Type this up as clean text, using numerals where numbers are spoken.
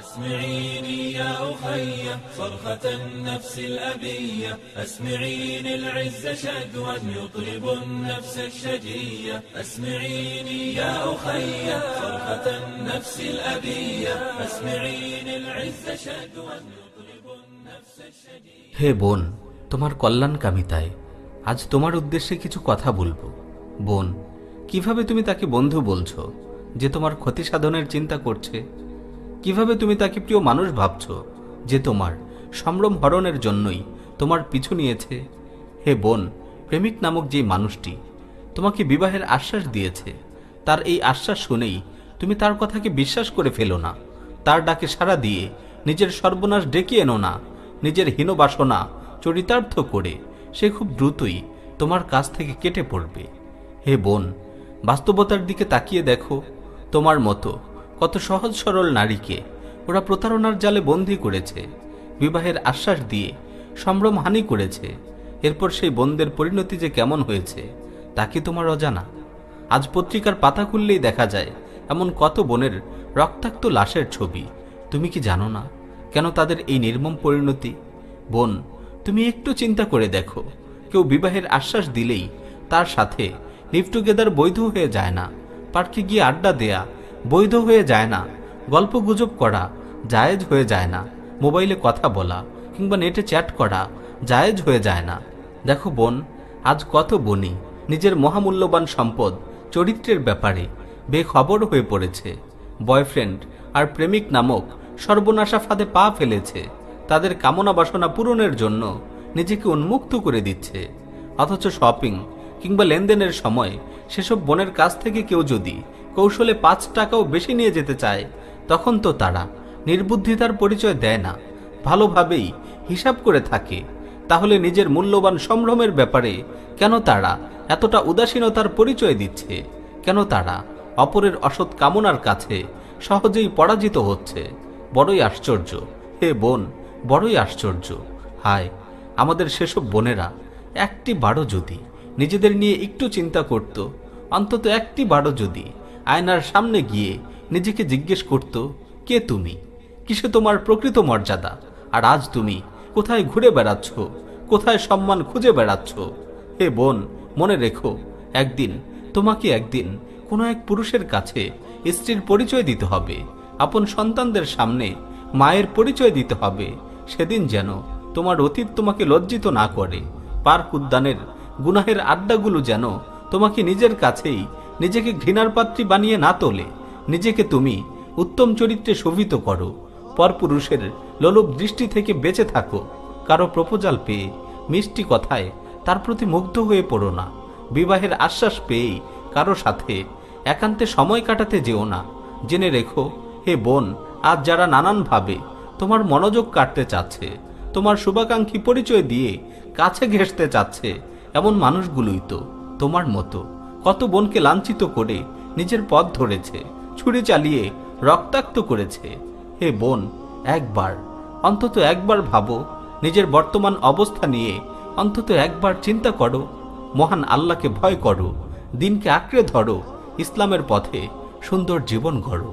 اسمعيني يا أخي صرخة النفس الأبية، اسمعيني العز شدوى يطرب النفس الشجية، اسمعيني يا أخي صرخة النفس الأبية، اسمعيني العز شدوى يطرب النفس الشجية। হে বোন, তোমার কল্যাণকামিতায় আজ তোমার উদ্দেশ্যে কিছু কথা বলবো। বোন, কিভাবে তুমি তাকে বন্ধু বলছো যে তোমার ক্ষতি সাধনের চিন্তা করছে? কিভাবে তুমি তাকে প্রিয় মানুষ ভাবছো যে তোমার সম্ভ্রম হরণের জন্যই তোমার পিছু নিয়েছে? হে বোন, প্রেমিক নামক যে মানুষটি তোমাকে বিবাহের আশ্বাস দিয়েছে, তার এই আশ্বাস শুনেই তুমি তার কথাকে বিশ্বাস করে ফেলো না। তার ডাকে সাড়া দিয়ে নিজের সর্বনাশ ডেকে এনো না। নিজের হীনবাসনা চরিতার্থ করে সে খুব দ্রুতই তোমার কাছ থেকে কেটে পড়বে। হে বোন, বাস্তবতার দিকে তাকিয়ে দেখো, তোমার মতো কত সহজ সরল নারীকে ওরা প্রতারণার জালে বন্দী করেছে, বিবাহের আশ্বাস দিয়ে সম্ভ্রম হানি করেছে। এরপর সেই বোনদের পরিণতি যে কেমন হয়েছে তা কি তোমার অজানা? আজ পত্রিকার পাতা খুললেই দেখা যায় এমন কত বোনের রক্তাক্ত লাশের ছবি। তুমি কি জানো না কেন তাদের এই নির্মম পরিণতি? বোন, তুমি একটু চিন্তা করে দেখো, কেউ বিবাহের আশ্বাস দিলেই তার সাথে লিভ টুগেদার বৈধ হয়ে যায় না। পার্কে গিয়ে আড্ডা দেয়া বৈধ হয়ে যায় না। গল্প গুজব করা জায়েজ হয়ে যায় না। মোবাইলে কথা বলা কিংবা নেটে চ্যাট করা জায়েজ হয়ে যায় না। দেখো বোন, আজ কত বোনই নিজের মহামূল্যবান সম্পদ চরিত্রের ব্যাপারে বেখবর হয়ে পড়েছে। বয়ফ্রেন্ড আর প্রেমিক নামক সর্বনাশা ফাঁদে পা ফেলেছে। তাদের কামনা বাসনা পূরণের জন্য নিজেকে উন্মুক্ত করে দিচ্ছে। অথচ শপিং কিংবা লেনদেনের সময় সেসব বোনের কাছ থেকে কেউ যদি কৌশলে 5 টাকাও বেশি নিয়ে যেতে চায়, তখন তো তারা নির্বুদ্ধিতার পরিচয় দেয় না, ভালোভাবেই হিসাব করে থাকে। তাহলে নিজের মূল্যবান সম্ভ্রমের ব্যাপারে কেন তারা এতটা উদাসীনতার পরিচয় দিচ্ছে? কেন তারা অপরের অসৎ কামনার কাছে সহজেই পরাজিত হচ্ছে? বড়ই আশ্চর্য হে বোন, বড়ই আশ্চর্য। হায়, আমাদের সেসব বোনেরা একটি বারও যদি নিজেদের নিয়ে একটু চিন্তা করত, অন্তত একটি বারও যদি আয়নার সামনে গিয়ে নিজেকে জিজ্ঞেস করত, কে তুমি, কিসে তোমার প্রকৃত মর্যাদা, আর আজ তুমি কোথায় ঘুরে বেড়াচ্ছ, কোথায় সম্মান খুঁজে বেড়াচ্ছ? হে বোন, মনে রেখো, একদিন তোমাকে একদিন কোনো এক পুরুষের কাছে স্ত্রীর পরিচয় দিতে হবে, আপন সন্তানদের সামনে মায়ের পরিচয় দিতে হবে। সেদিন যেন তোমার অতীত তোমাকে লজ্জিত না করে। পার্ক উদ্যানের গুনাহের আড্ডাগুলো যেন তোমাকে নিজের কাছেই নিজেকে ঘৃণার পাত্রী বানিয়ে না তোলে। নিজেকে তুমি উত্তম চরিত্রে শোভিত করো। পরপুরুষের লোলুপ দৃষ্টি থেকে বেঁচে থাকো। কারো প্রপোজাল পেয়ে মিষ্টি কথায় তার প্রতি মুগ্ধ হয়ে পড়ো না। বিবাহের আশ্বাস পেয়েই কারো সাথে একান্তে সময় কাটাতে যেও না। জেনে রেখো হে বোন, আজ যারা নানানভাবে তোমার মনোযোগ কাটতে চাচ্ছে, তোমার শুভাকাঙ্ক্ষী পরিচয় দিয়ে কাছে ঘেঁষতে চাচ্ছে, এমন মানুষগুলোই তো তোমার মতো কত বোনকে লাঞ্ছিত করে নিজের পথ ধরেছে, ছুরি চালিয়ে রক্তাক্ত করেছে। হে বোন, একবার, অন্তত একবার ভাবো, নিজের বর্তমান অবস্থা নিয়ে অন্তত একবার চিন্তা করো। মহান আল্লাহকে ভয় করো, দিনকে আঁকড়ে ধরো, ইসলামের পথে সুন্দর জীবন গড়ো।